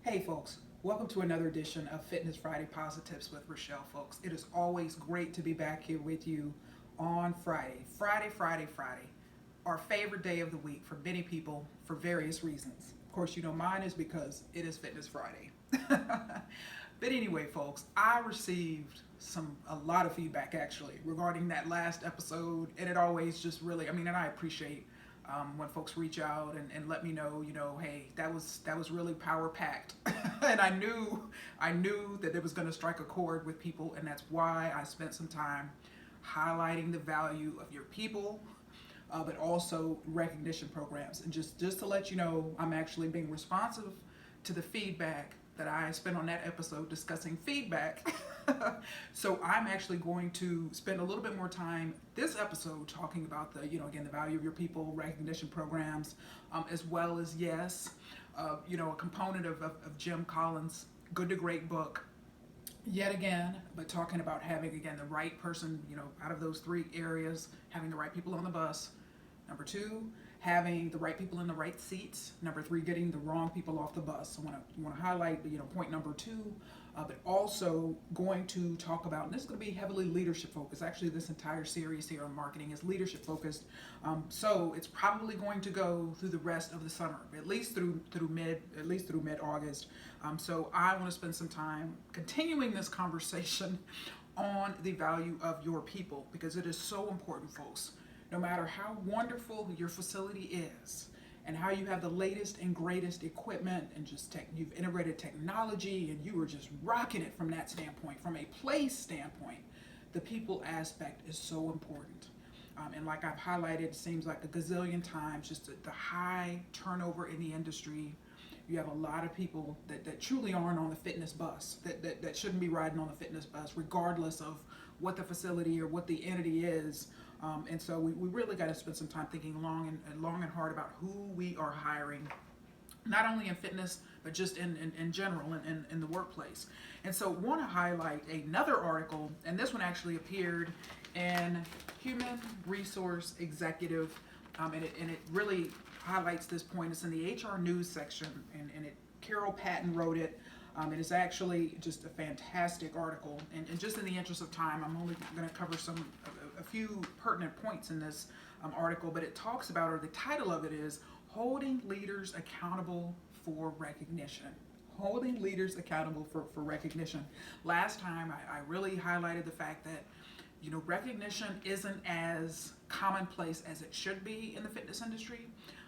Hey folks, welcome to another edition of Fitness Friday Posi-TIPS with Rachelle, folks. It is always great to be back here with you on Friday. Friday. Our favorite day of the week for many people for various reasons. Of course, you know mine is because it is Fitness Friday. But anyway, folks, I received a lot of feedback actually regarding that last episode, and it always just really, and I appreciate when folks reach out and let me know, hey, that was really power packed, and I knew that it was going to strike a chord with people, and that's why I spent some time highlighting the value of your people, but also recognition programs, and just to let you know, I'm actually being responsive to the feedback that I spent on that episode discussing feedback. So I'm actually going to spend a little bit more time this episode talking about the, again, the value of your people, recognition programs, as well as, yes, a component of Jim Collins' Good to Great book, yet again, but talking about having, again, the right person, out of those three areas, having the right people on the bus. Number two, having the right people in the right seats. Number three, getting the wrong people off the bus. So I want to highlight, point number two, but also going to talk about, and this is going to be heavily leadership focused. Actually, this entire series here on marketing is leadership focused. So it's probably going to go through the rest of the summer, at least through mid August. So I want to spend some time continuing this conversation on the value of your people, because it is so important, folks. No matter how wonderful your facility is and how you have the latest and greatest equipment and you've integrated technology and you are just rocking it from that standpoint, from a place standpoint, the people aspect is so important. And like I've highlighted, it seems like a gazillion times, just the high turnover in the industry. You have a lot of people that truly aren't on the fitness bus, that shouldn't be riding on the fitness bus, regardless of what the facility or what the entity is. And so we really got to spend some time thinking long and hard about who we are hiring, not only in fitness, but just in general in the workplace. And so want to highlight another article, and this one actually appeared in Human Resource Executive, and it really highlights this point. It's in the HR news section, and Carol Patton wrote it. It is actually just a fantastic article, and just in the interest of time, I'm only going to cover a few pertinent points in this article, but it talks about, or the title of it is, Holding Leaders Accountable for Recognition. Holding leaders accountable for recognition. Last time, I really highlighted the fact that, recognition isn't as commonplace as it should be in the fitness industry.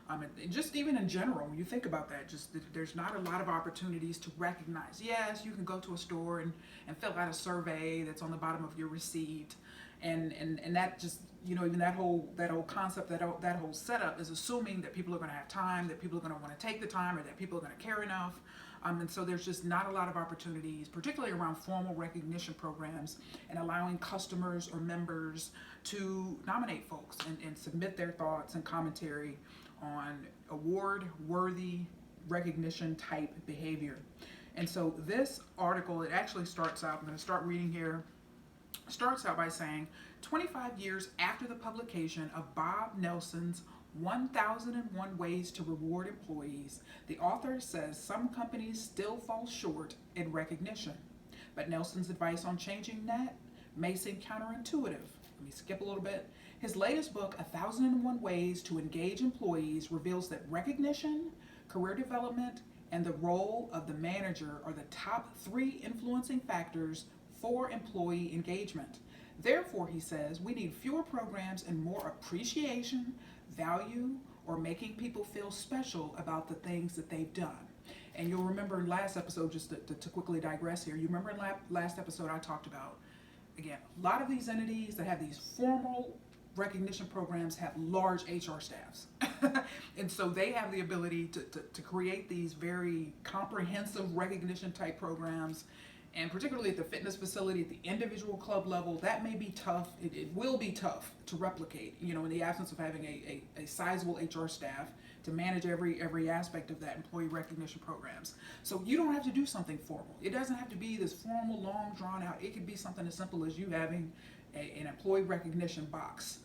And just even in general, when you think about that, there's not a lot of opportunities to recognize. Yes, you can go to a store and fill out a survey that's on the bottom of your receipt, and that just, even that whole concept, that whole setup is assuming that people are going to have time, that people are going to want to take the time, or that people are going to care enough. And so there's just not a lot of opportunities, particularly around formal recognition programs and allowing customers or members to nominate folks and submit their thoughts and commentary on award-worthy recognition type behavior. And so this article, it actually starts out, I'm going to start reading here, starts out by saying, 25 years after the publication of Bob Nelson's 1001 Ways to Reward Employees, the author says some companies still fall short in recognition. But Nelson's advice on changing that may seem counterintuitive. Let me skip a little bit. His latest book, 1001 Ways to Engage Employees, reveals that recognition, career development, and the role of the manager are the top three influencing factors for employee engagement. Therefore, he says, we need fewer programs and more appreciation, value, or making people feel special about the things that they've done. And you'll remember in last episode, just to quickly digress here, you remember in last episode I talked about, again, a lot of these entities that have these formal recognition programs have large HR staffs. And so they have the ability to create these very comprehensive recognition type programs. And particularly at the fitness facility, at the individual club level, that may be tough. It will be tough to replicate, in the absence of having a sizable HR staff to manage every aspect of that employee recognition programs. So you don't have to do something formal. It doesn't have to be this formal, long, drawn out. It could be something as simple as you having an employee recognition box.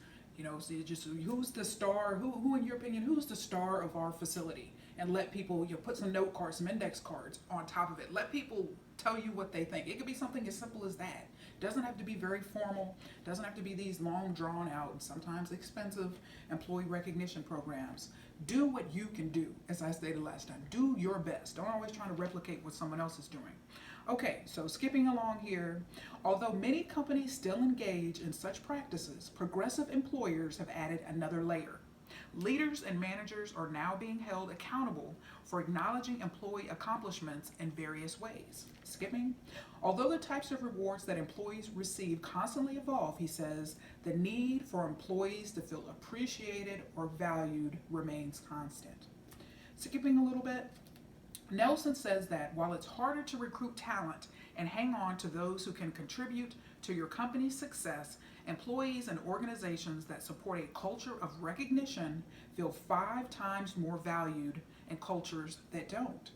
So you just, who's the star, who in your opinion, who's the star of our facility? and let people, put some note cards, some index cards on top of it. Let people tell you what they think. It could be something as simple as that. Doesn't have to be very formal. Doesn't have to be these long, drawn out, and sometimes expensive employee recognition programs. Do what you can do, as I stated last time. Do your best. Don't always try to replicate what someone else is doing. Okay, so skipping along here, although many companies still engage in such practices, progressive employers have added another layer. Leaders and managers are now being held accountable for acknowledging employee accomplishments in various ways. Skipping. Although the types of rewards that employees receive constantly evolve, he says, the need for employees to feel appreciated or valued remains constant. Skipping a little bit. Nelson says that while it's harder to recruit talent and hang on to those who can contribute to your company's success, employees and organizations that support a culture of recognition feel 5 times more valued in cultures that don't.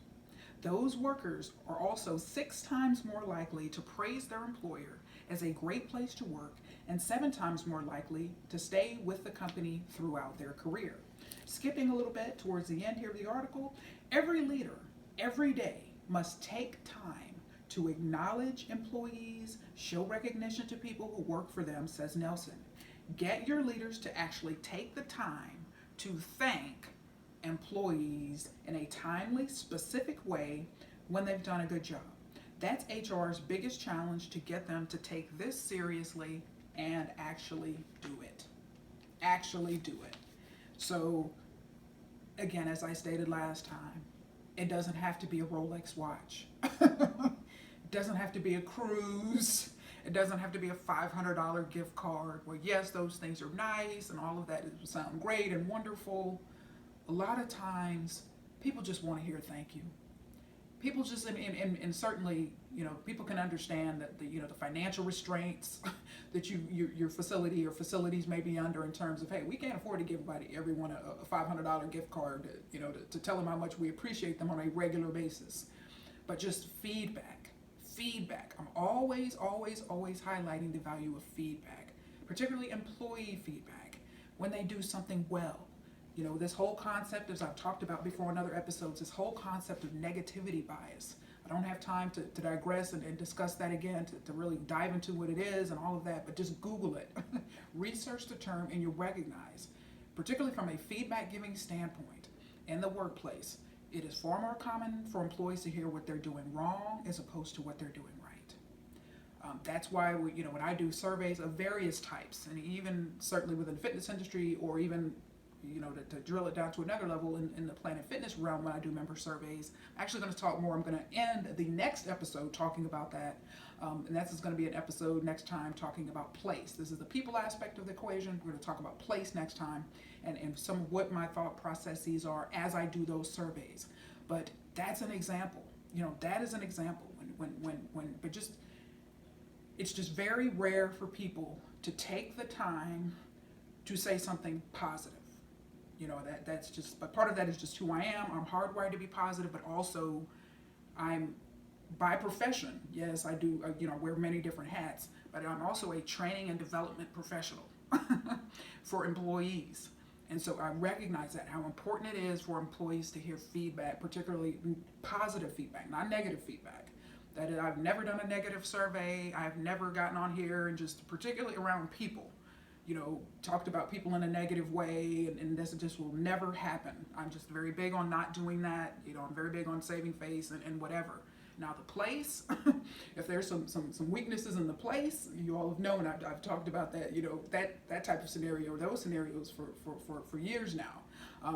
Those workers are also 6 times more likely to praise their employer as a great place to work and 7 times more likely to stay with the company throughout their career. Skipping a little bit towards the end here of the article, every leader, every day, must take time to acknowledge employees, show recognition to people who work for them, says Nelson. Get your leaders to actually take the time to thank employees in a timely, specific way when they've done a good job. That's HR's biggest challenge, to get them to take this seriously and actually do it. Actually do it. So, again, as I stated last time, it doesn't have to be a Rolex watch. It doesn't have to be a cruise. It doesn't have to be a $500 gift card. Well, yes, those things are nice and all of that sound great and wonderful. A lot of times, people just want to hear thank you. People just, and certainly, people can understand that the financial restraints that your facility or facilities may be under, in terms of, hey, we can't afford to give everyone a $500 gift card, to tell them how much we appreciate them on a regular basis. But just feedback. I'm always highlighting the value of feedback, particularly employee feedback, when they do something well. This whole concept, as I've talked about before in other episodes, this whole concept of negativity bias. I don't have time to digress and discuss that again, to really dive into what it is and all of that, but just Google it. Research the term and you'll recognize, particularly from a feedback giving standpoint in the workplace, it is far more common for employees to hear what they're doing wrong as opposed to what they're doing right. That's why when I do surveys of various types, and even certainly within the fitness industry, or even to drill it down to another level in the Planet Fitness realm, when I do member surveys, I'm actually going to talk more. I'm going to end the next episode talking about that, and that's going to be an episode next time talking about place. This is the people aspect of the equation. We're going to talk about place next time, and some of what my thought processes are as I do those surveys. But that's an example. That is an example. But just, it's just very rare for people to take the time to say something positive. That's just, but part of that is just who I am. I'm hardwired to be positive, but also I'm, by profession, yes, I do, wear many different hats, but I'm also a training and development professional for employees. And so I recognize that, how important it is for employees to hear feedback, particularly positive feedback, not negative feedback. That I've never done a negative survey. I've never gotten on here and just, particularly around people, talked about people in a negative way, and this just will never happen. I'm just very big on not doing that. I'm very big on saving face and whatever. Now the place, if there's some weaknesses in the place, you all have known, I've talked about that, that type of scenario, or those scenarios for years now.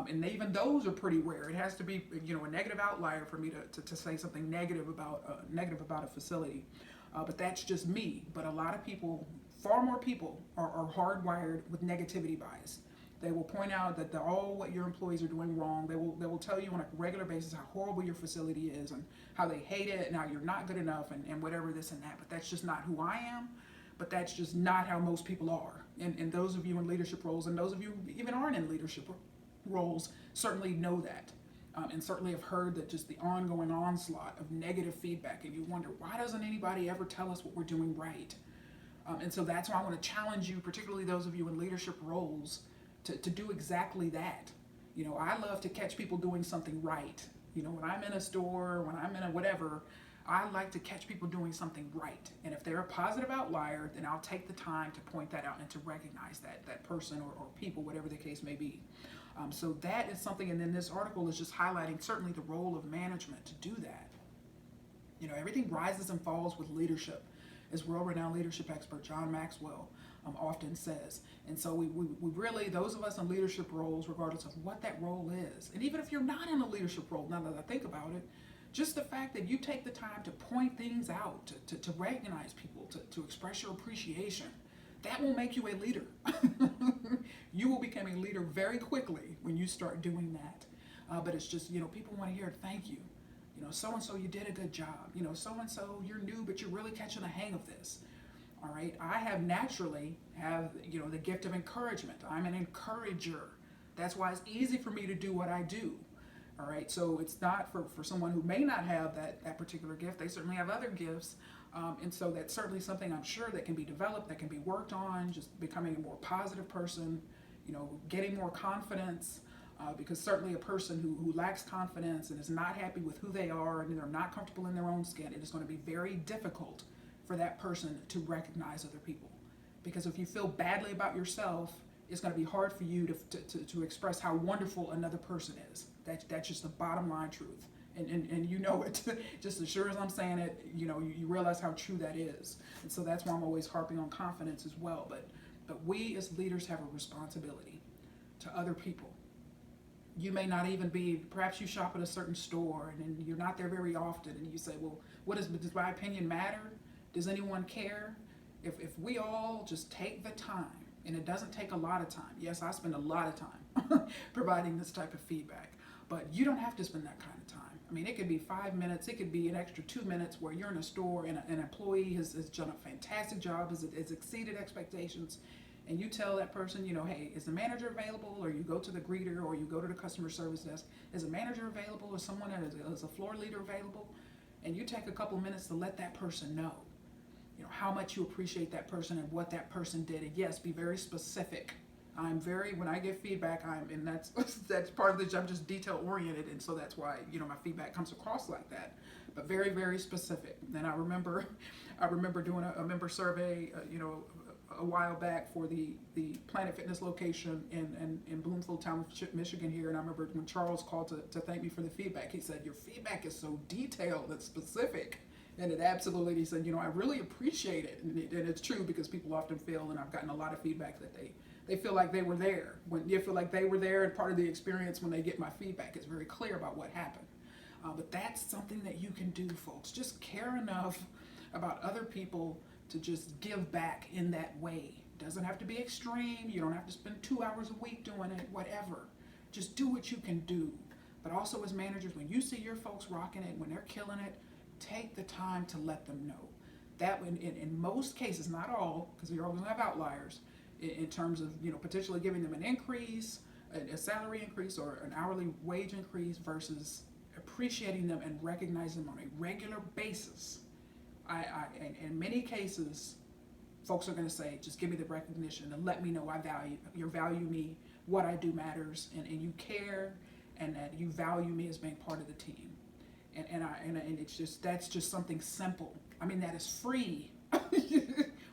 And even those are pretty rare. It has to be, a negative outlier for me to say something negative about a facility. But that's just me. But a lot of people, far more people, are hardwired with negativity bias. They will point out that what your employees are doing wrong. They will tell you on a regular basis how horrible your facility is and how they hate it and how you're not good enough and whatever, this and that. But that's just not who I am. But that's just not how most people are. And those of you in leadership roles, and those of you who even aren't in leadership roles, certainly know that. And certainly have heard that, just the ongoing onslaught of negative feedback. And you wonder, why doesn't anybody ever tell us what we're doing right? And so that's why I want to challenge you, particularly those of you in leadership roles, to do exactly that. You know, I love to catch people doing something right. You know, when I'm in a store, when I'm in a whatever, I like to catch people doing something right. And if they're a positive outlier, then I'll take the time to point that out and to recognize that person or people, whatever the case may be. So that is something, and then this article is just highlighting certainly the role of management to do that. You know, everything rises and falls with leadership, as world-renowned leadership expert John Maxwell often says. And so we really, those of us in leadership roles, regardless of what that role is, and even if you're not in a leadership role, now that I think about it, just the fact that you take the time to point things out, to recognize people, to express your appreciation, that will make you a leader. You will become a leader very quickly when you start doing that. But it's just, you know, people want to hear thank you. You know, so-and-so, you did a good job. You know, so-and-so, you're new, but you're really catching the hang of this. All right. I naturally have, you know, the gift of encouragement. I'm an encourager. That's why it's easy for me to do what I do. All right. So it's not for someone who may not have that particular gift. They certainly have other gifts. And so that's certainly something I'm sure that can be developed, that can be worked on, just becoming a more positive person, you know, getting more confidence. Because certainly a person who lacks confidence and is not happy with who they are and they're not comfortable in their own skin, it is going to be very difficult for that person to recognize other people. Because if you feel badly about yourself, it's going to be hard for you to express how wonderful another person is. That's just the bottom line truth. And you know it, just as sure as I'm saying it, you know, you realize how true that is. And so that's why I'm always harping on confidence as well. But we as leaders have a responsibility to other people. You may not even be, perhaps you shop at a certain store and you're not there very often, and you say, well, does my opinion matter? Does anyone care? If we all just take the time, and it doesn't take a lot of time. Yes, I spend a lot of time providing this type of feedback, but you don't have to spend that kind of time. I mean, it could be 5 minutes, it could be an extra 2 minutes where you're in a store and an employee has done a fantastic job, has exceeded expectations. And you tell that person, you know, hey, is the manager available? Or you go to the greeter, or you go to the customer service desk. Is a manager available? Or someone is a floor leader available? And you take a couple minutes to let that person know, you know, how much you appreciate that person and what that person did. And yes, be very specific. When I give feedback, and that's part of the job, I'm just detail oriented. And so that's why, you know, my feedback comes across like that, but very, very specific. And I remember doing a member survey, you know, a while back for the Planet Fitness location in Bloomfield Township, Michigan here. And I remember when Charles called to thank me for the feedback, he said, your feedback is so detailed and specific. And it absolutely, he said, you know, I really appreciate it. And it's true, because people often feel, and I've gotten a lot of feedback, that they feel like they were there. When you feel like they were there, and part of the experience when they get my feedback is very clear about what happened. But that's something that you can do, folks. Just care enough about other people to just give back in that way. Doesn't have to be extreme. You don't have to spend 2 hours a week doing it, whatever. Just do what you can do. But also as managers, when you see your folks rocking it, when they're killing it, take the time to let them know. That in most cases, not all, because you're always going to have outliers, in terms of, you know, potentially giving them an increase, a salary increase or an hourly wage increase, versus appreciating them and recognizing them on a regular basis. In many cases, folks are going to say, just give me the recognition and let me know you value me, what I do matters, and you care, and that you value me as being part of the team. And it's just, that's just something simple. I mean, that is free.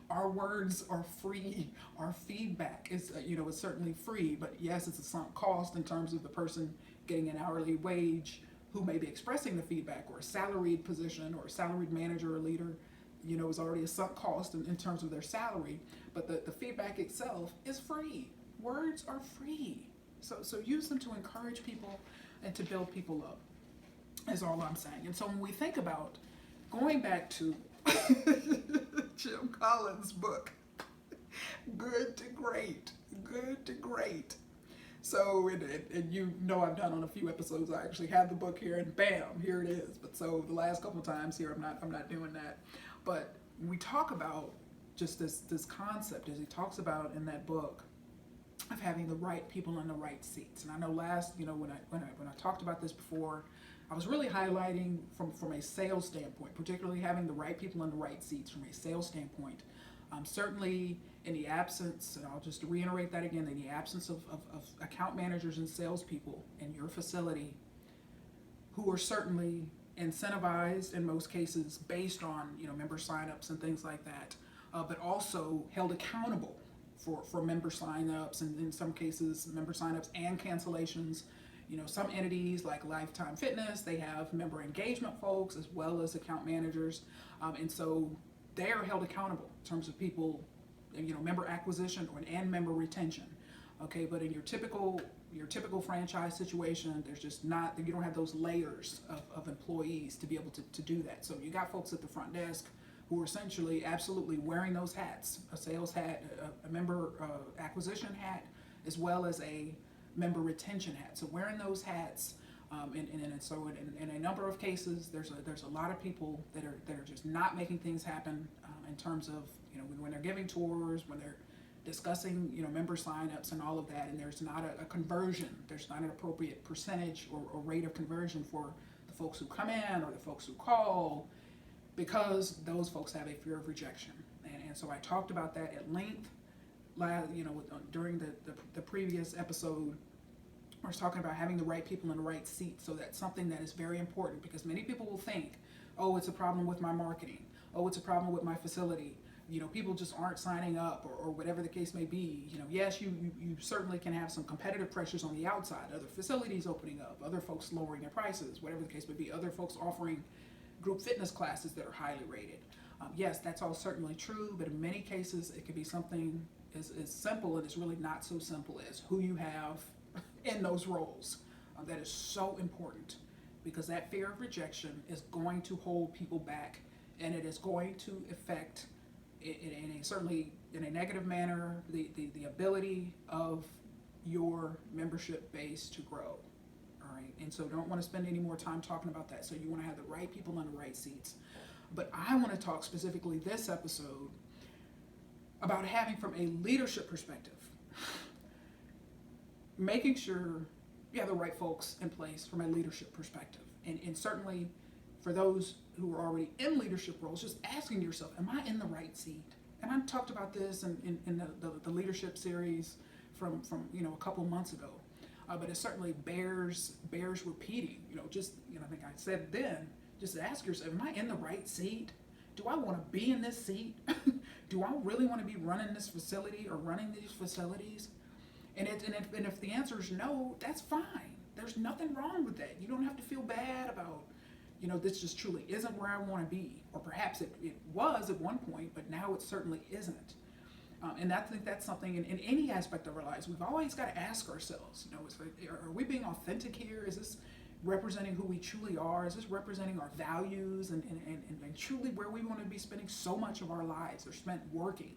Our words are free. Our feedback is, you know, it's certainly free, but yes, it's a sunk cost in terms of the person getting an hourly wage who may be expressing the feedback, or a salaried position, or a salaried manager or leader, you know, is already a sunk cost in terms of their salary. But the feedback itself is free. Words are free. So use them to encourage people and to build people up, is all I'm saying. And so when we think about going back to Jim Collins' book, Good to Great, Good to Great. So, and you know, I've done on a few episodes, I actually have the book here, and bam, here it is. But so the last couple of times here, I'm not doing that. But we talk about just this concept, as he talks about in that book, of having the right people in the right seats. And I know last, you know, when I talked about this before, I was really highlighting from a sales standpoint, particularly having the right people in the right seats from a sales standpoint. Certainly in the absence, and I'll just reiterate that again, in the absence of account managers and salespeople in your facility who are certainly incentivized in most cases based on member signups and things like that, but also held accountable for member signups, and in some cases member signups and cancellations. Some entities like Lifetime Fitness, they have member engagement folks as well as account managers, and so they are held accountable in terms of people, member acquisition and member retention. Okay, but in your typical franchise situation, there's just not, you don't have those layers of employees to be able to do that. So you got folks at the front desk who are essentially absolutely wearing those hats, a sales hat, a member acquisition hat, as well as a member retention hat. So wearing those hats, and so in a number of cases, there's a lot of people that are just not making things happen in terms of when they're giving tours, when they're discussing member signups and all of that, and there's not a conversion, there's not an appropriate percentage or rate of conversion for the folks who come in or the folks who call, because those folks have a fear of rejection. And so I talked about that at length during the previous episode. I was talking about having the right people in the right seat. So that's something that is very important, because many people will think, oh, it's a problem with my marketing, oh, it's a problem with my facility, people just aren't signing up, or whatever the case may be. Yes, you certainly can have some competitive pressures on the outside, other facilities opening up, other folks lowering their prices, whatever the case may be, other folks offering group fitness classes that are highly rated. Yes, that's all certainly true, but in many cases it could be something as simple, and it's really not so simple, as who you have in those roles. That is so important, because that fear of rejection is going to hold people back, and it is going to affect, certainly in a negative manner, the ability of your membership base to grow. All right, and so don't want to spend any more time talking about that. So you want to have the right people in the right seats. But I want to talk specifically this episode about having, from a leadership perspective, making sure you have the right folks in place from a leadership perspective. And certainly for those who are already in leadership roles, just asking yourself, am I in the right seat? And I talked about this in the leadership series from a couple months ago. But it certainly bears repeating. I think I said then, just ask yourself, am I in the right seat? Do I want to be in this seat? Do I really want to be running this facility or running these facilities? And if the answer is no, that's fine. There's nothing wrong with that. You don't have to feel bad about, this just truly isn't where I want to be. Or perhaps it was at one point, but now it certainly isn't. And I think that's something in any aspect of our lives, we've always got to ask ourselves, are we being authentic here? Is this representing who we truly are? Is this representing our values and truly where we want to be spending so much of our lives are spent working?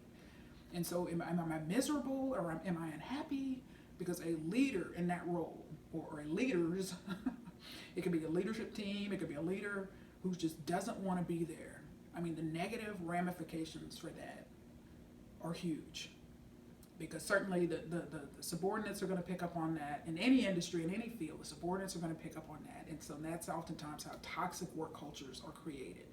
And so am I miserable, or am I unhappy? Because a leader in that role, or a leaders, it could be a leadership team, it could be a leader who just doesn't want to be there. I mean, the negative ramifications for that are huge, because certainly the subordinates are going to pick up on that. In any industry, in any field, the subordinates are going to pick up on that. And so that's oftentimes how toxic work cultures are created.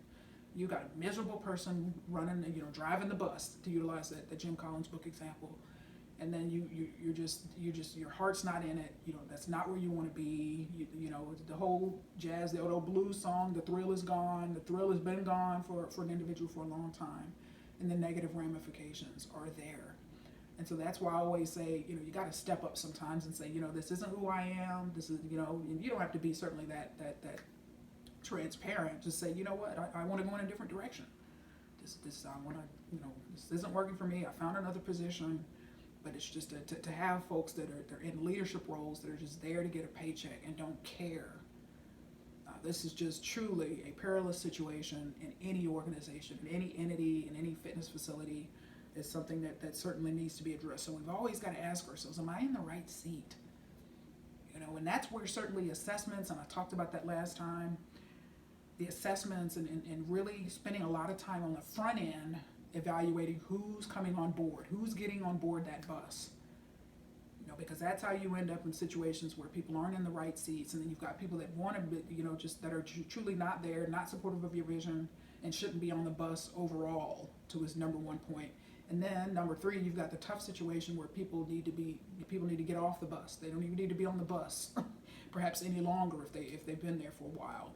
You got a miserable person running, driving the bus, to utilize the Jim Collins book example, and then you're just your heart's not in it. That's not where you want to be. The whole jazz, the old blues song, the thrill is gone. The thrill has been gone for an individual for a long time, and the negative ramifications are there. And so that's why I always say, you got to step up sometimes and say, this isn't who I am. This is, and you don't have to be certainly that transparent. Just say, you know what, I want to go in a different direction. This I want to, this isn't working for me. I found another position. But it's just to have folks that they're in leadership roles that are just there to get a paycheck and don't care. This is just truly a perilous situation in any organization, in any entity, in any fitness facility. Is something that certainly needs to be addressed. So we've always got to ask ourselves, am I in the right seat? And that's where certainly assessments, and I talked about that last time, the assessments and really spending a lot of time on the front end evaluating who's coming on board, who's getting on board that bus. Because that's how you end up in situations where people aren't in the right seats, and then you've got people that want to be, just that are truly not there, not supportive of your vision, and shouldn't be on the bus overall, to his number one point. And then number 3, you've got the tough situation where people need to get off the bus. They don't even need to be on the bus perhaps any longer if they've been there for a while.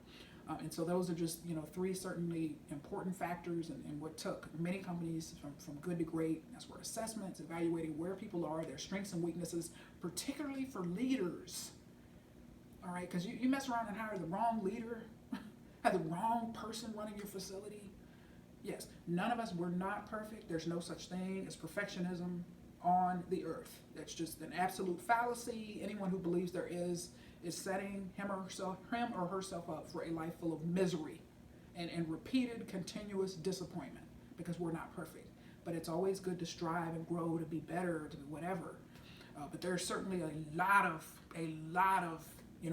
And so those are just 3 certainly important factors, and what took many companies from good to great. That's where assessments, evaluating where people are, their strengths and weaknesses, particularly for leaders. All right, because you mess around and hire the wrong leader, have the wrong person running your facility. Yes, none of us, we're not perfect. There's no such thing as perfectionism on the earth. That's just an absolute fallacy. Anyone who believes there is setting him or herself up for a life full of misery and repeated continuous disappointment, because we're not perfect. But it's always good to strive and grow, to be better, to be whatever. But there's certainly a lot of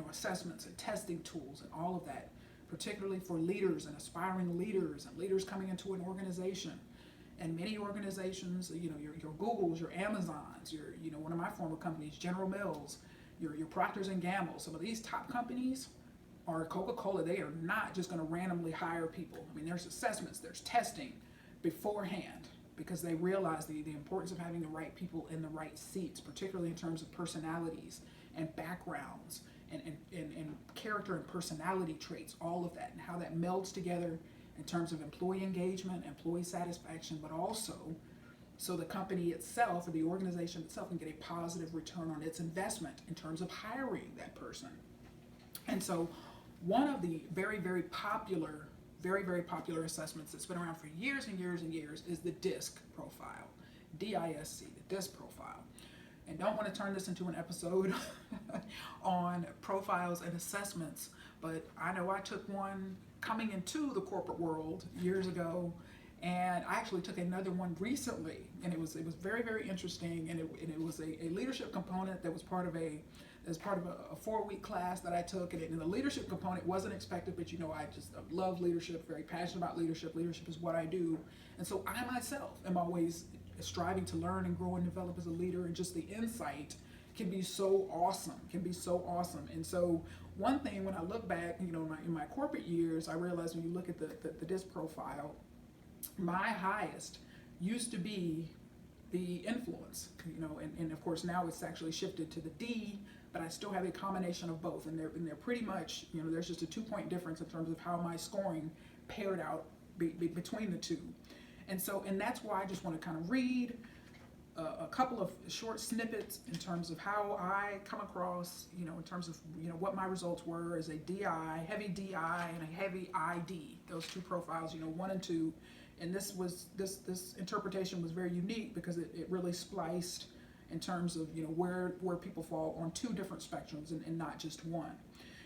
assessments and testing tools and all of that, particularly for leaders and aspiring leaders and leaders coming into an organization. And many organizations, your Googles, your Amazons, one of my former companies, General Mills, your Procters and Gamble, some of these top companies, or Coca-Cola, they are not just going to randomly hire people. I mean, there's assessments, there's testing beforehand, because they realize the importance of having the right people in the right seats, particularly in terms of personalities and backgrounds and character and personality traits, all of that, and how that melds together in terms of employee engagement, employee satisfaction, but also so the company itself or the organization itself can get a positive return on its investment in terms of hiring that person. And so one of the very, very popular assessments that's been around for years and years and years is the DISC profile, DISC, the DISC profile. And don't want to turn this into an episode on profiles and assessments, but I know I took one coming into the corporate world years ago, and I actually took another one recently, and it was very, very interesting, and it was a leadership component that was part of a 4-week class that I took, and the leadership component wasn't expected, but I just love leadership, very passionate about leadership. Leadership is what I do, and so I myself am always striving to learn and grow and develop as a leader, and just the insight can be so awesome, And so one thing, when I look back, in my corporate years, I realized when you look at the DISC profile, my highest used to be the influence, and of course now it's actually shifted to the D, but I still have a combination of both, and they're pretty much, there's just a 2-point difference in terms of how my scoring paired out between the two. And that's why I just want to kind of read a couple of short snippets in terms of how I come across, in terms of, what my results were as a DI, heavy DI, and a heavy ID, those 2 profiles, 1 and 2. And this interpretation was very unique because it really spliced in terms of, where people fall on 2 different spectrums and not just one.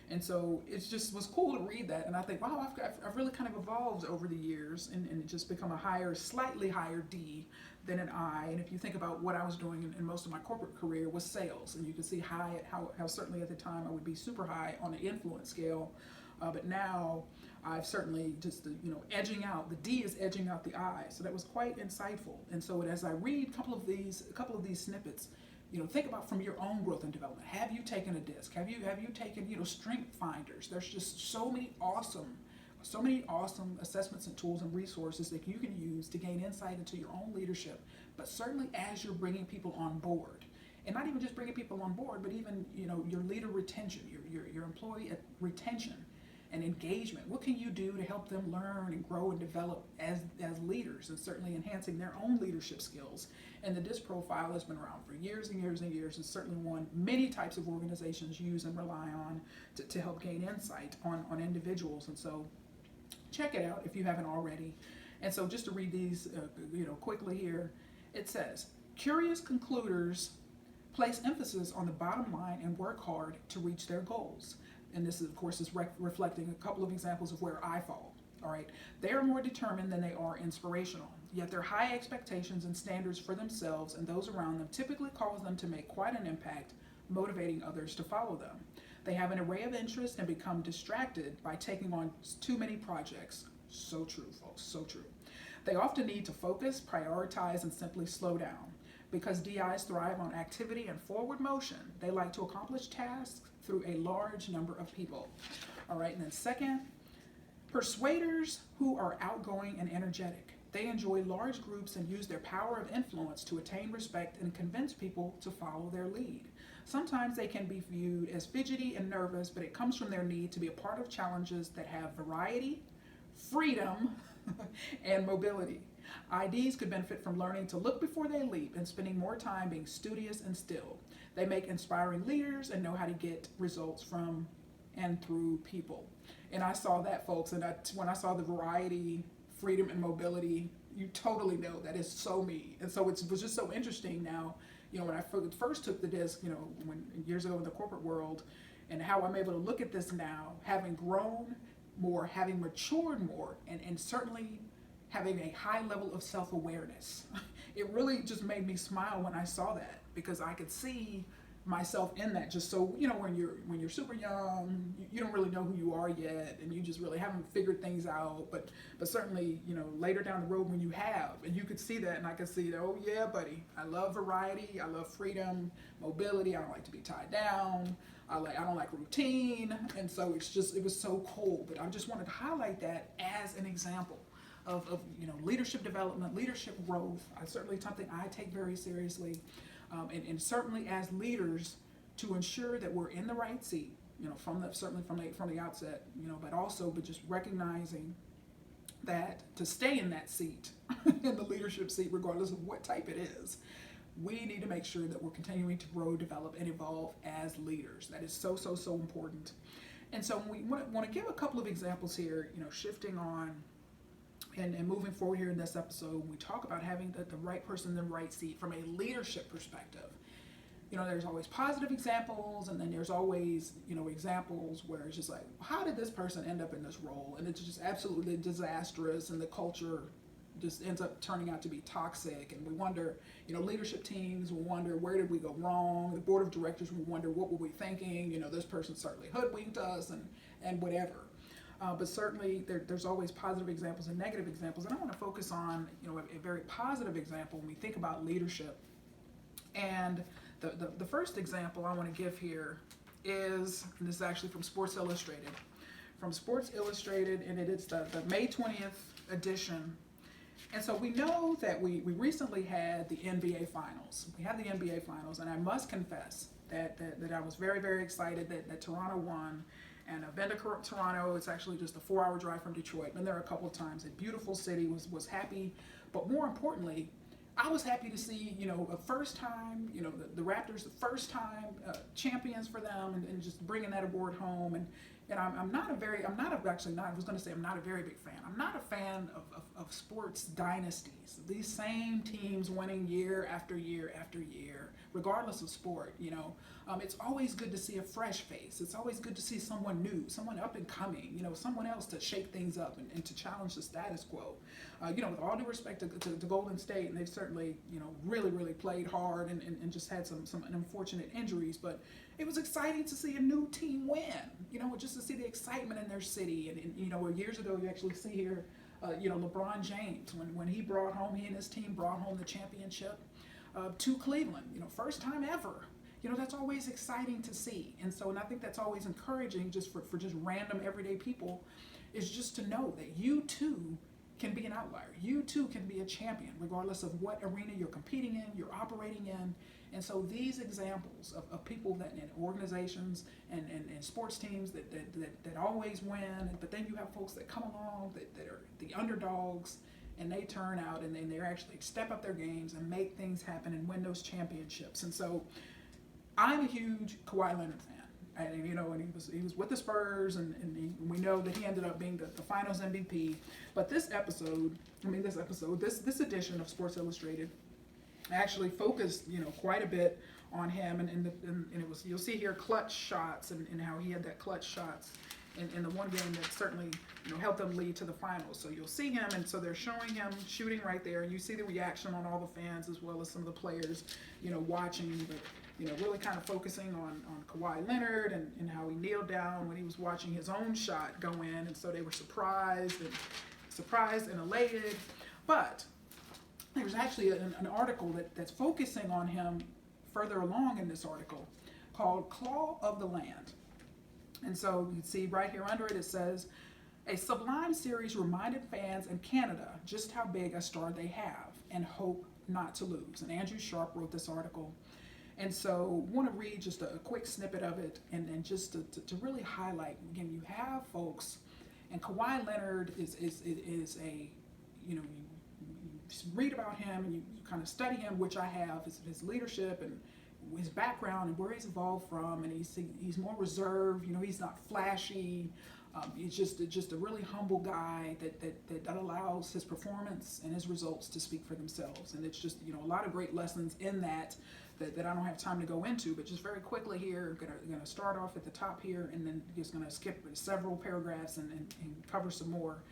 And so it just was cool to read that, and I think, wow, I've really kind of evolved over the years and just become a slightly higher D than an I. And if you think about what I was doing in most of my corporate career was sales, and you can see how certainly at the time I would be super high on the influence scale, but now I've certainly just edging out, the D is edging out the I. So that was quite insightful. And so as I read a couple of these snippets, think about from your own growth and development. Have you taken a DISC? Have you taken, strength finders? There's just so many awesome assessments and tools and resources that you can use to gain insight into your own leadership, but certainly as you're bringing people on board. And not even just bringing people on board, but even, your leader retention, your employee retention and engagement. What can you do to help them learn and grow and develop as leaders, and certainly enhancing their own leadership skills? And the DISC profile has been around for years and years and years. It's certainly one many types of organizations use and rely on to help gain insight on individuals. And so check it out if you haven't already. And so just to read these quickly here, it says, curious concluders place emphasis on the bottom line and work hard to reach their goals. And this, of course, is reflecting a couple of examples of where I fall. All right, they are more determined than they are inspirational, yet their high expectations and standards for themselves and those around them typically cause them to make quite an impact, motivating others to follow them. They have an array of interests and become distracted by taking on too many projects. So true, folks, so true. They often need to focus, prioritize, and simply slow down. Because DIs thrive on activity and forward motion, they like to accomplish tasks through a large number of people. All right, and then second, persuaders who are outgoing and energetic. They enjoy large groups and use their power of influence to attain respect and convince people to follow their lead. Sometimes they can be viewed as fidgety and nervous, but it comes from their need to be a part of challenges that have variety, freedom, and mobility. IDs could benefit from learning to look before they leap and spending more time being studious and still. They make inspiring leaders and know how to get results from and through people. And I saw that, folks, and when I saw the variety, freedom, and mobility, you totally know that is so me. And so it was just so interesting now, when I first took the disc, years ago in the corporate world, and how I'm able to look at this now, having grown more, having matured more, and certainly having a high level of self-awareness. It really just made me smile when I saw that, because I could see myself in that. Just so when you're super young, you don't really know who you are yet, and you just really haven't figured things out, but certainly later down the road when you have, and you could see that, and I could see that, oh yeah, buddy, I love variety, I love freedom, mobility, I don't like to be tied down, I don't like routine. And so it was so cool. But I just wanted to highlight that as an example of leadership development, leadership growth. Certainly something I take very seriously, and certainly as leaders, to ensure that we're in the right seat, from the outset, but just recognizing that to stay in that seat, in the leadership seat, regardless of what type it is, we need to make sure that we're continuing to grow, develop, and evolve as leaders. That is so, so, so important. And so we want to give a couple of examples here, shifting on and moving forward here in this episode. We talk about having the right person in the right seat from a leadership perspective. There's always positive examples, and then there's always, examples where it's just like, how did this person end up in this role? And it's just absolutely disastrous, and the culture just ends up turning out to be toxic. And we wonder, leadership teams will wonder, where did we go wrong? The board of directors will wonder, what were we thinking? This person certainly hoodwinked us and whatever. But certainly there's always positive examples and negative examples. And I want to focus on, a very positive example when we think about leadership. And the first example I want to give here is, and this is actually from Sports Illustrated. From Sports Illustrated, and it is the May 20th edition. And so we know that we recently had the NBA Finals. We had the NBA Finals, and I must confess that I was very, very excited that Toronto won. And I've been to Toronto. It's actually just a 4-hour drive from Detroit. Been there a couple of times. A beautiful city. Was happy, but more importantly, I was happy to see a first time. The Raptors, the first time champions for them, and just bringing that award home. And I'm not a very big fan. I'm not a fan of sports dynasties. These same teams winning year after year after year, regardless of sport. It's always good to see a fresh face. It's always good to see someone new, someone up and coming. Someone else to shake things up and to challenge the status quo. With all due respect to Golden State, and they've certainly really, really played hard and just had some unfortunate injuries, but it was exciting to see a new team win, just to see the excitement in their city. And years ago, you actually see here, LeBron James, when he and his team brought home the championship to Cleveland, first time ever. That's always exciting to see. And I think that's always encouraging just for just random everyday people, is just to know that you too can be an outlier. You too can be a champion, regardless of what arena you're competing in, you're operating in. And so these examples of people that in organizations and sports teams that always win, but then you have folks that come along that are the underdogs, and they turn out and they actually step up their games and make things happen and win those championships. And so I'm a huge Kawhi Leonard fan. And he was with the Spurs, and we know that he ended up being the Finals MVP. But this edition of Sports Illustrated actually focused, quite a bit on him, and it was, you'll see here, clutch shots, and how he had that clutch shots in the one game that certainly helped them lead to the finals. So you'll see him, and so they're showing him shooting right there, and you see the reaction on all the fans as well as some of the players, watching, but really kind of focusing on Kawhi Leonard and how he kneeled down when he was watching his own shot go in, and so they were surprised and elated. But there's actually an article that's focusing on him further along in this article, called Claw of the Land. And so you can see right here under it, it says, A Sublime series reminded fans in Canada just how big a star they have and hope not to lose. And Andrew Sharp wrote this article. And so I want to read just a quick snippet of it and just to really highlight, again, you have folks, and Kawhi Leonard is a, you read about him and you kind of study him, which I have, his leadership and his background and where he's evolved from, and he's more reserved, he's not flashy. He's just a really humble guy that allows his performance and his results to speak for themselves. And it's just, a lot of great lessons in that I don't have time to go into, but just very quickly here, gonna start off at the top here and then just gonna skip several paragraphs and cover some more,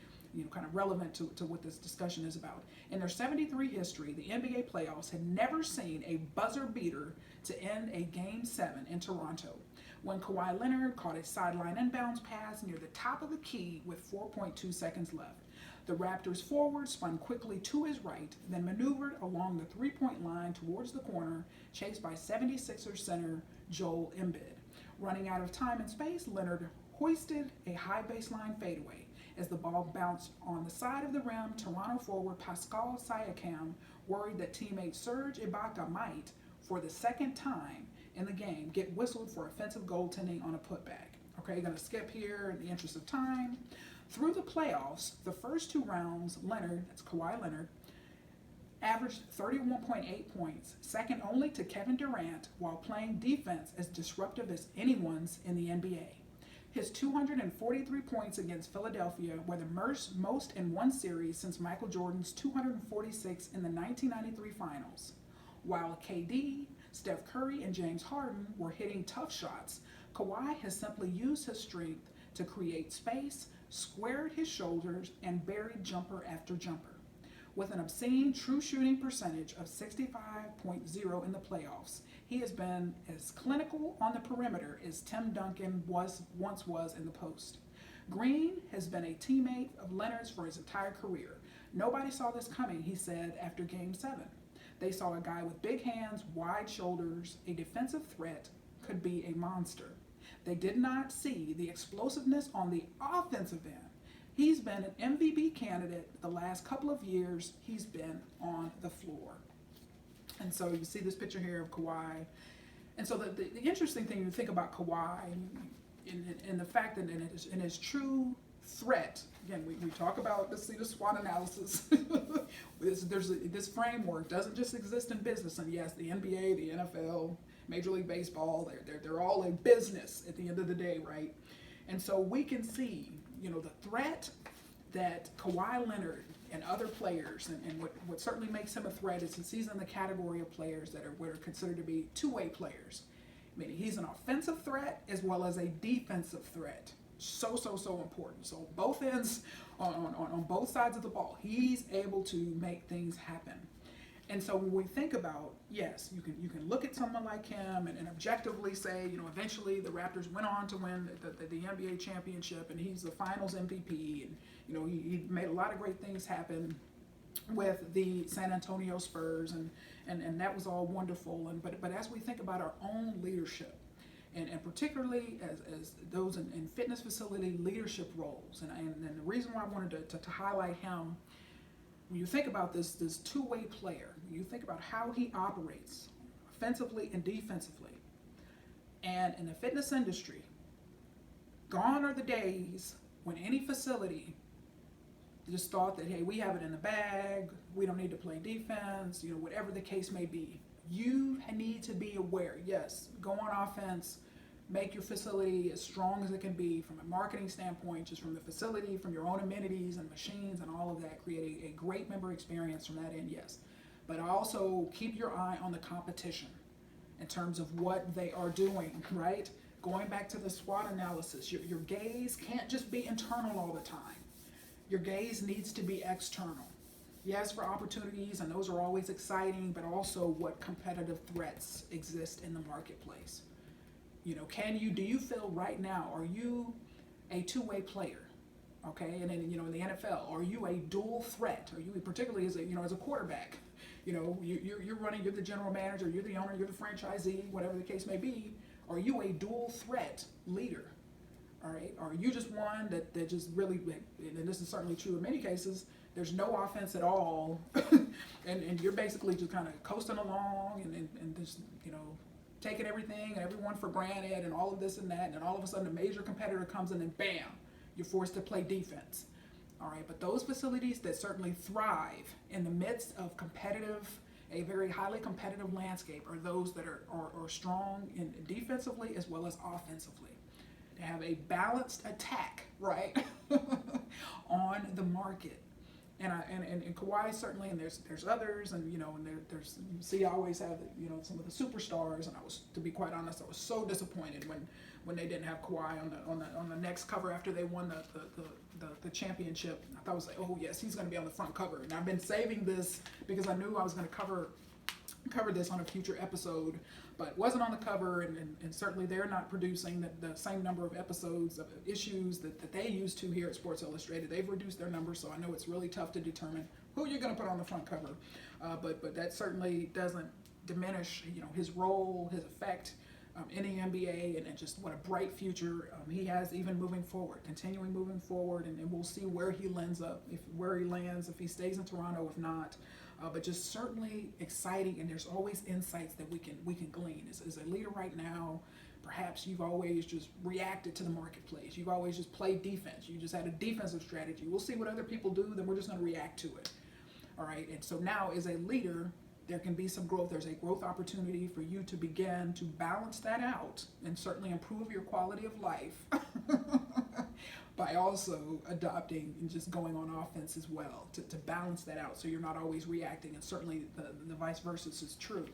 kind of relevant to what this discussion is about. In their 73 history, the NBA playoffs had never seen a buzzer beater to end a Game 7 in Toronto, when Kawhi Leonard caught a sideline inbounds pass near the top of the key with 4.2 seconds left. The Raptors forward spun quickly to his right, then maneuvered along the three-point line towards the corner, chased by 76ers center Joel Embiid. Running out of time and space, Leonard hoisted a high baseline fadeaway. As the ball bounced on the side of the rim, Toronto forward Pascal Siakam worried that teammate Serge Ibaka might, for the second time in the game, get whistled for offensive goaltending on a putback. Okay, going to skip here in the interest of time. Through the playoffs, the first two rounds, that's Kawhi Leonard, averaged 31.8 points, second only to Kevin Durant, while playing defense as disruptive as anyone's in the NBA. His 243 points against Philadelphia were the most in one series since Michael Jordan's 246 in the 1993 finals. While KD, Steph Curry, and James Harden were hitting tough shots, Kawhi has simply used his strength to create space, squared his shoulders, and buried jumper after jumper. With an obscene true shooting percentage of 65.0 in the playoffs, he has been as clinical on the perimeter as Tim Duncan once was in the post. Green has been a teammate of Leonard's for his entire career. Nobody saw this coming, he said after Game 7. They saw a guy with big hands, wide shoulders, a defensive threat, could be a monster. They did not see the explosiveness on the offensive end. He's been an MVP candidate the last couple of years. He's been on the floor. And so you see this picture here of Kawhi. And so the interesting thing you think about Kawhi and the fact that in his true threat, again, we talk about the SWOT analysis. This framework doesn't just exist in business. And yes, the NBA, the NFL, Major League Baseball, they're all a business at the end of the day, right? And so we can see, the threat that Kawhi Leonard and other players, and what certainly makes him a threat is he's in the category of players that are considered to be two-way players. Meaning he's an offensive threat as well as a defensive threat. So important. So both ends, on both sides of the ball, he's able to make things happen. And so when we think about, yes, you can look at someone like him and objectively say, eventually the Raptors went on to win the NBA championship, and he's the Finals MVP, and he made a lot of great things happen with the San Antonio Spurs, and that was all wonderful. But as we think about our own leadership, and particularly as those in fitness facility leadership roles, and the reason why I wanted to highlight him. When you think about this two-way player, you think about how he operates offensively and defensively. And in the fitness industry, gone are the days when any facility just thought that, hey, we have it in the bag, we don't need to play defense, whatever the case may be. You need to be aware, yes, go on offense, make your facility as strong as it can be from a marketing standpoint, just from the facility, from your own amenities and machines and all of that, create a great member experience from that end, yes. But also keep your eye on the competition in terms of what they are doing, right? Going back to the SWOT analysis, your gaze can't just be internal all the time. Your gaze needs to be external. Yes, for opportunities, and those are always exciting, but also what competitive threats exist in the marketplace. Do you feel right now, are you a two-way player? Okay, and then, in the NFL, are you a dual threat? Are you, particularly as a quarterback, you're running, you're the general manager, you're the owner, you're the franchisee, whatever the case may be. Are you a dual threat leader? All right, or you just one that just really, and this is certainly true in many cases, there's no offense at all, and you're basically just kind of coasting along and just, taking everything and everyone for granted and all of this and that, and then all of a sudden a major competitor comes in and bam, you're forced to play defense. All right, but those facilities that certainly thrive in the midst of a very highly competitive landscape are those that are strong in defensively as well as offensively. To have a balanced attack, right, on the market. And Kawhi certainly, and there's others, and there's you see I always have some of the superstars, and to be quite honest, I was so disappointed when they didn't have Kawhi on the next cover after they won the championship. I thought it was like, oh yes, he's going to be on the front cover, and I've been saving this because I knew I was going to cover this on a future episode, but wasn't on the cover, and certainly they're not producing the same number of episodes of issues that they used to here at Sports Illustrated. They've reduced their numbers, so I know it's really tough to determine who you're going to put on the front cover, but that certainly doesn't diminish his role, his effect in the NBA, and just what a bright future he has even continuing moving forward, and we'll see where he lands, if he stays in Toronto, if not. But just certainly exciting, and there's always insights that we can glean. As a leader right now, perhaps you've always just reacted to the marketplace. You've always just played defense. You just had a defensive strategy. We'll see what other people do, then we're just going to react to it. All right, and so now as a leader, there can be some growth. There's a growth opportunity for you to begin to balance that out and certainly improve your quality of life by also adopting and just going on offense as well to balance that out, so you're not always reacting, and certainly the vice versa is true.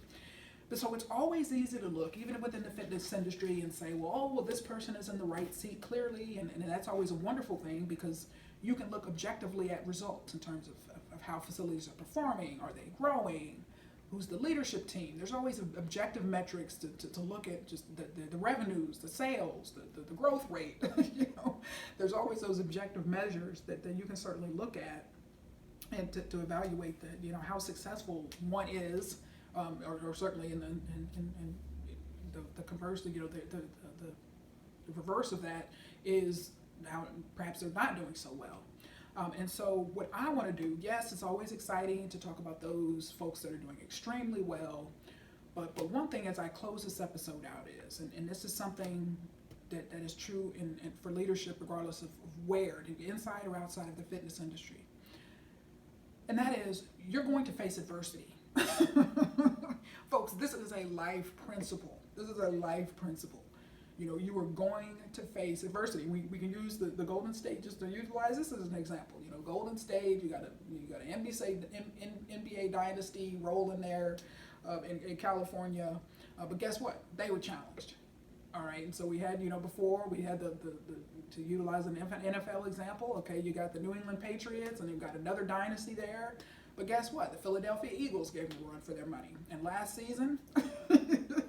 But so it's always easy to look, even within the fitness industry, and say, well, this person is in the right seat clearly, and that's always a wonderful thing because you can look objectively at results in terms of how facilities are performing. Are they growing? Who's the leadership team? There's always objective metrics to look at, just the revenues, the sales, the growth rate. There's always those objective measures that you can certainly look at and to evaluate how successful one is, or certainly in the converse, the reverse of that is how perhaps they're not doing so well. And so what I want to do, yes, it's always exciting to talk about those folks that are doing extremely well, but one thing as I close this episode out is, and this is something that is true for leadership regardless of where, inside or outside of the fitness industry, and that is you're going to face adversity. Folks, this is a life principle. This is a life principle. You are going to face adversity. We can use the Golden State just to utilize this as an example. Golden State, you got an NBA dynasty rolling there in California, but guess what? They were challenged. All right, and so we had before we had the to utilize an NFL example. Okay, you got the New England Patriots, and you've got another dynasty there. But guess what? The Philadelphia Eagles gave them a run for their money. And last season,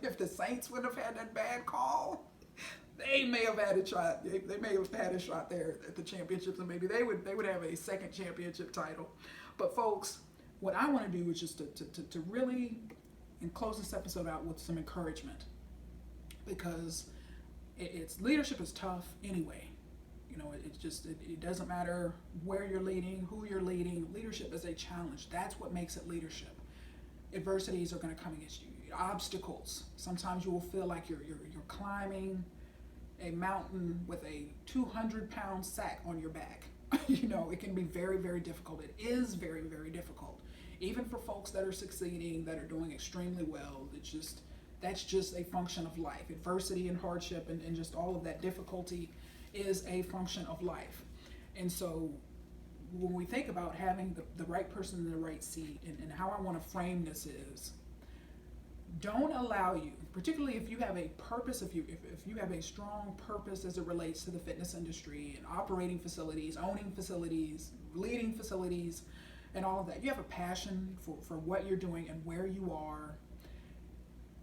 if the Saints wouldn't have had that bad call, they may have had a shot. They may have had a shot there at the championships, and maybe they would have a second championship title. But folks, what I want to do is just to really and close this episode out with some encouragement, because it's leadership is tough anyway. It doesn't matter where you're leading, who you're leading. Leadership is a challenge. That's what makes it leadership. Adversities are going to come against you. Obstacles. Sometimes you will feel like you're climbing a mountain with a 200-pound sack on your back. It can be very, very difficult. It is very, very difficult. Even for folks that are succeeding, that are doing extremely well, that's just a function of life. Adversity and hardship and just all of that difficulty is a function of life. And so when we think about having the right person in the right seat, and how I want to frame this is, don't allow you, particularly if you have a purpose, if you have a strong purpose as it relates to the fitness industry and operating facilities, owning facilities, leading facilities, and all of that. You have a passion for what you're doing and where you are.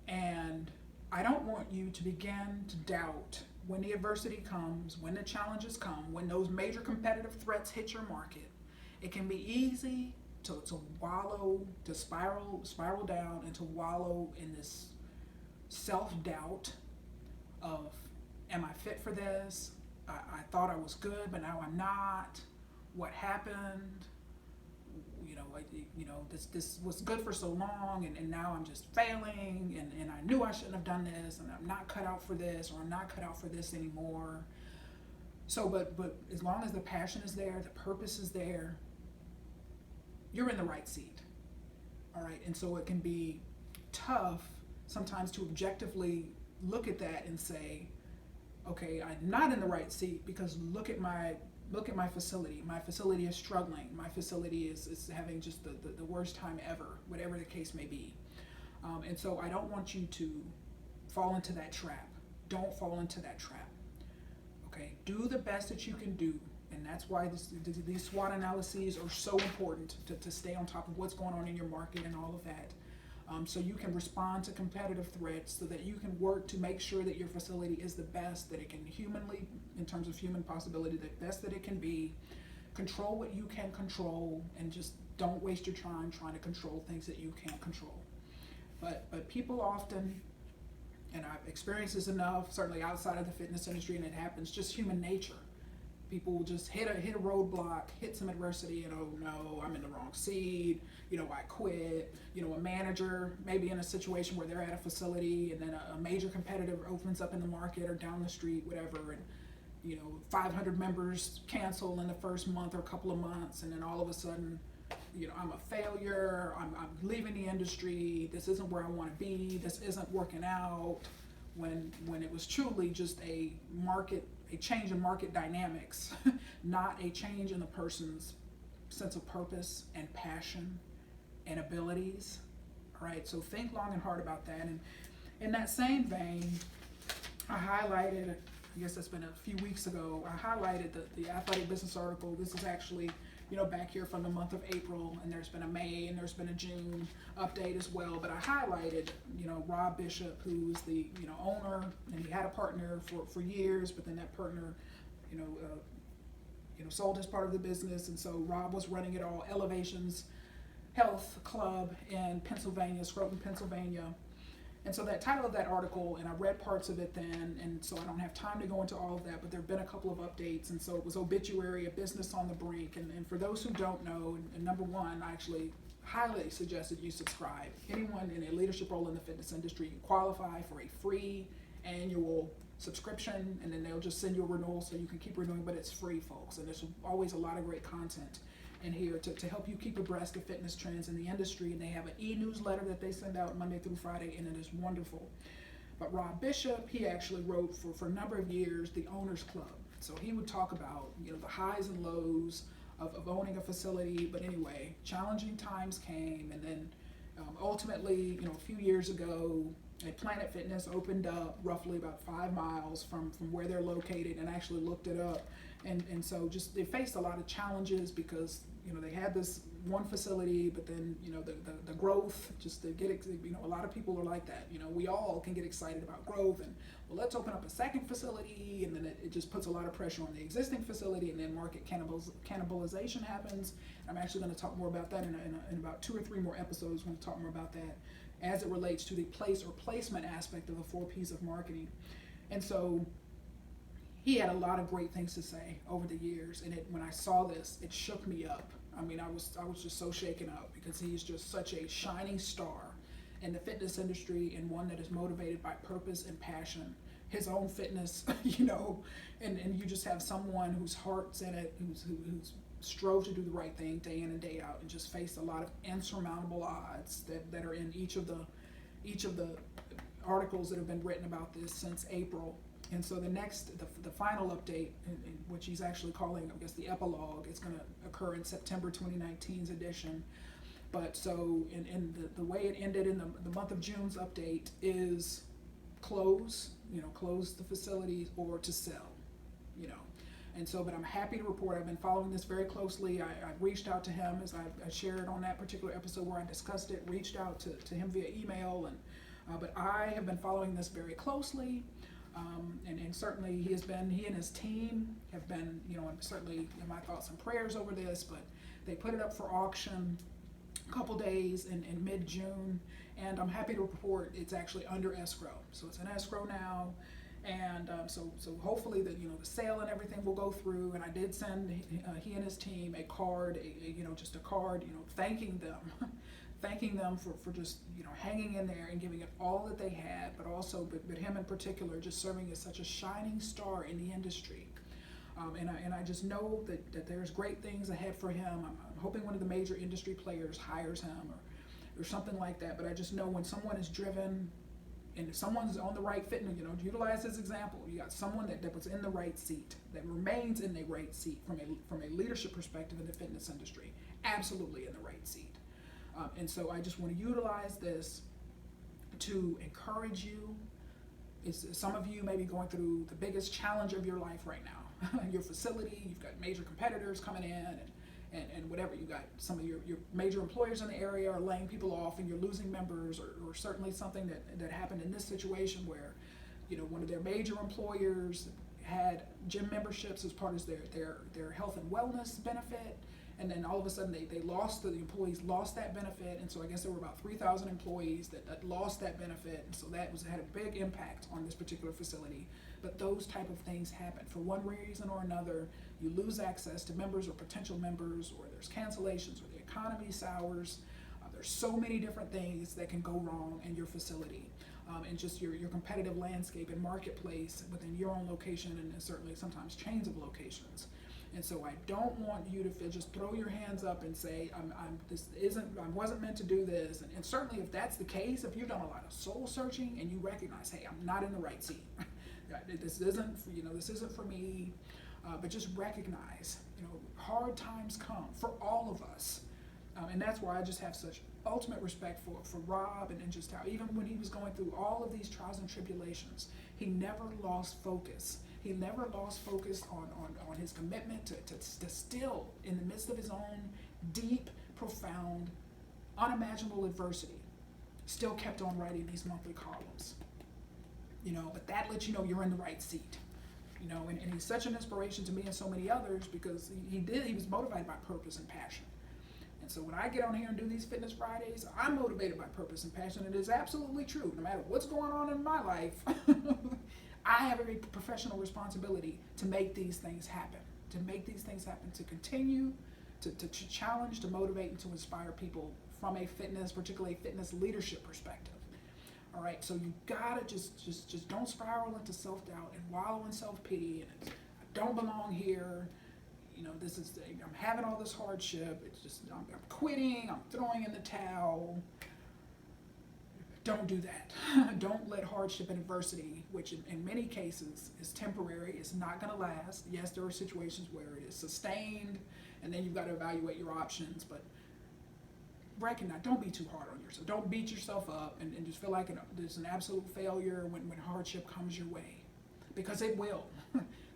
And I don't want you to begin to doubt when the adversity comes, when the challenges come, when those major competitive threats hit your market. It can be easy to wallow, to spiral down, and to wallow in this self-doubt of, am I fit for this? I thought I was good, but now I'm not. What happened? This was good for so long, and now I'm just failing, and I knew I shouldn't have done this, and I'm not cut out for this, or I'm not cut out for this anymore. So, but as long as the passion is there, the purpose is there, you're in the right seat. All right, and so it can be tough sometimes to objectively look at that and say, okay, I'm not in the right seat because look at my facility. My facility is struggling. My facility is having just the worst time ever, whatever the case may be. And so I don't want you to fall into that trap. Don't fall into that trap. Okay, do the best that you can do. And that's why these SWOT analyses are so important to stay on top of what's going on in your market and all of that. So you can respond to competitive threats, so that you can work to make sure that your facility is the best that it can humanly, in terms of human possibility, the best that it can be. Control what you can control, and just don't waste your time trying to control things that you can't control. But people often, and I've experienced this enough, certainly outside of the fitness industry, and it happens, just human nature. People will just hit a roadblock, hit some adversity, and oh no, I'm in the wrong seat, I quit. A manager maybe in a situation where they're at a facility, and then a major competitor opens up in the market or down the street, whatever, and 500 members cancel in the first month or couple of months, and then all of a sudden, I'm a failure, I'm leaving the industry, this isn't where I want to be, this isn't working out, when it was truly just a change in market dynamics, not a change in the person's sense of purpose and passion and abilities. All right, so think long and hard about that. And in that same vein, I highlighted, I guess that's been a few weeks ago, I highlighted the athletic business article. This is actually back here from the month of April, and there's been a May and there's been a June update as well. But I highlighted, Rob Bishop, who's the, owner, and he had a partner for years, but then that partner, sold his part of the business, and so Rob was running it all. Elevations Health Club in Pennsylvania, Scranton, Pennsylvania. And so that title of that article, and I read parts of it then, and so I don't have time to go into all of that, but there have been a couple of updates. And so it was Obituary, a business on the brink. And for those who don't know, and number one, I actually highly suggest that you subscribe. Anyone in a leadership role in the fitness industry, you qualify for a free annual subscription, and then they'll just send you a renewal so you can keep renewing, but it's free, folks. And there's always a lot of great content in here to help you keep abreast of fitness trends in the industry. And they have an e-newsletter that they send out Monday through Friday, and it is wonderful. But Rob Bishop, he actually wrote for a number of years the Owners Club. So he would talk about the highs and lows of owning a facility. But anyway, challenging times came, and then ultimately, a few years ago, a Planet Fitness opened up roughly about 5 miles from where they're located, and I actually looked it up. And so just they faced a lot of challenges because they had this one facility, but then the growth, just to get a lot of people are like that. We all can get excited about growth, and well, let's open up a second facility, and then it just puts a lot of pressure on the existing facility, and then market cannibalization happens. I'm actually going to talk more about that in about 2 or 3 more episodes. I'm going to talk more about that as it relates to the place or placement aspect of the 4 P's of marketing. And so he had a lot of great things to say over the years, and when I saw this, it shook me up. I mean, I was just so shaken up because he's just such a shining star in the fitness industry, and one that is motivated by purpose and passion. His own fitness, and you just have someone whose heart's in it, who's strove to do the right thing day in and day out, and just faced a lot of insurmountable odds that are in each of the articles that have been written about this since April. And so the final update, in which he's actually calling, I guess, the epilogue, is going to occur in September 2019's edition. But so in the way it ended in the month of June's update is close the facilities or to sell, And so, but I'm happy to report I've been following this very closely. I reached out to him, as I shared on that particular episode where I discussed it, reached out to him via email, but I have been following this very closely. And certainly he and his team have been, certainly my thoughts and prayers over this, but they put it up for auction a couple days in mid-June, and I'm happy to report it's actually under escrow. So it's in escrow now, And so hopefully the sale and everything will go through. And I did send he and his team a card, just a card, thanking them, thanking them for just hanging in there and giving it all that they had, but also but him in particular just serving as such a shining star in the industry. And I just know that there's great things ahead for him. I'm hoping one of the major industry players hires him or something like that. But I just know when someone is driven and if someone's on the right fit, to utilize his example, you got someone that was in the right seat, that remains in the right seat from a leadership perspective in the fitness industry, absolutely in the right seat. And so I just want to utilize this to encourage you. Some of you may be going through the biggest challenge of your life right now. Your facility, you've got major competitors coming in and whatever. You got some of your major employers in the area are laying people off and you're losing members, or certainly something that happened in this situation where one of their major employers had gym memberships as part of their health and wellness benefit, and then all of a sudden the employees lost that benefit. And so I guess there were about 3,000 employees that lost that benefit, and so that had a big impact on this particular facility. But those type of things happen for one reason or another. You lose access to members or potential members, or there's cancellations, or the economy sours. There's so many different things that can go wrong in your facility, and just your competitive landscape and marketplace within your own location, and certainly sometimes chains of locations. And so I don't want you to just throw your hands up and say, I wasn't meant to do this. And certainly if that's the case, if you've done a lot of soul searching and you recognize, hey, I'm not in the right seat. This isn't for me. But just recognize, hard times come for all of us. And that's why I just have such ultimate respect for Rob, and just how even when he was going through all of these trials and tribulations, he never lost focus. He never lost focus on his commitment to still, in the midst of his own deep, profound, unimaginable adversity, still kept on writing these monthly columns. But that lets you know you're in the right seat. And he's such an inspiration to me and so many others, because he was motivated by purpose and passion. And so when I get on here and do these Fitness Fridays, I'm motivated by purpose and passion. It is absolutely true. No matter what's going on in my life, I have a professional responsibility to make these things happen, to continue to challenge, to motivate, and to inspire people from a fitness, particularly a fitness leadership perspective. All right, so you gotta just don't spiral into self-doubt and wallow in self-pity and I don't belong here. I'm having all this hardship. It's just I'm quitting. I'm throwing in the towel. Don't do that. Don't let hardship and adversity, which in many cases is temporary, is not going to last. Yes, there are situations where it is sustained, and then you've got to evaluate your options. But recognize, don't be too hard on yourself. Don't beat yourself up and just feel like there's an absolute failure when hardship comes your way, because it will.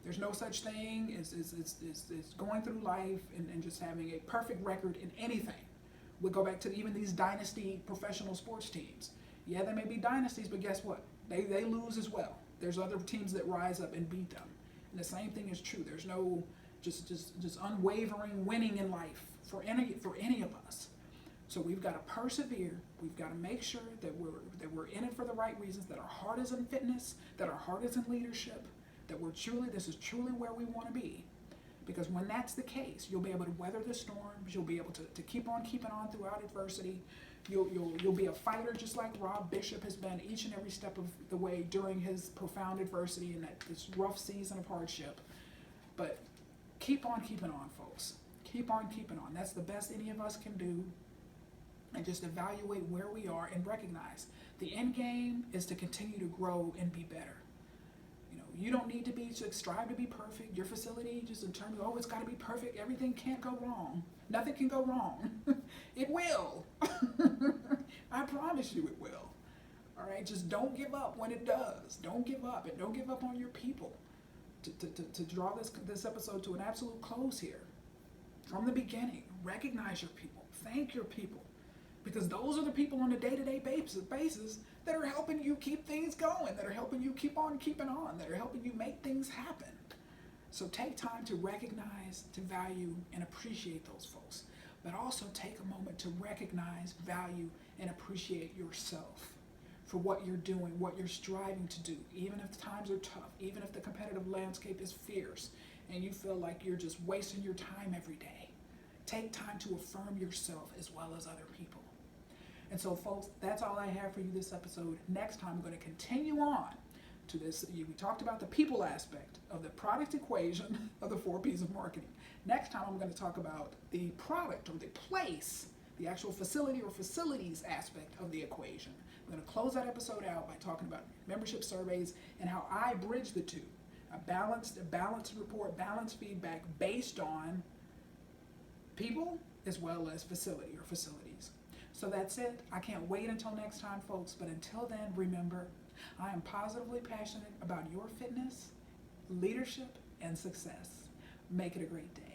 There's no such thing as going through life and just having a perfect record in anything. We go back to even these dynasty professional sports teams. Yeah, they may be dynasties, but guess what? They lose as well. There's other teams that rise up and beat them. And the same thing is true. There's no just unwavering winning in life for any of us. So we've got to persevere. We've got to make sure that we're in it for the right reasons, that our heart is in fitness, that our heart is in leadership, that this is truly where we want to be. Because when that's the case, you'll be able to weather the storms. You'll be able to keep on keeping on throughout adversity. You'll be a fighter just like Rob Bishop has been each and every step of the way during his profound adversity and this rough season of hardship. But keep on keeping on, folks. Keep on keeping on. That's the best any of us can do. And just evaluate where we are and recognize the end game is to continue to grow and be better. You don't need to strive to be perfect. Your facility, just in terms of, it's got to be perfect. Everything can't go wrong. Nothing can go wrong. It will. I promise you it will. All right, just don't give up when it does. Don't give up, and don't give up on your people. To draw this episode to an absolute close here, from the beginning, recognize your people. Thank your people. Because those are the people on a day-to-day basis that are helping you keep things going, that are helping you keep on keeping on, that are helping you make things happen. So take time to recognize, to value, and appreciate those folks. But also take a moment to recognize, value, and appreciate yourself for what you're doing, what you're striving to do, even if the times are tough, even if the competitive landscape is fierce and you feel like you're just wasting your time every day. Take time to affirm yourself as well as other people. And so, folks, that's all I have for you this episode. Next time, I'm going to continue on to this. We talked about the people aspect of the product equation of the 4 P's of marketing. Next time, I'm going to talk about the product or the place, the actual facility or facilities aspect of the equation. I'm going to close that episode out by talking about membership surveys and how I bridge the two. A balanced report, balanced feedback based on people as well as facility or facilities. So that's it. I can't wait until next time, folks. But until then, remember, I am positively passionate about your fitness, leadership, and success. Make it a great day.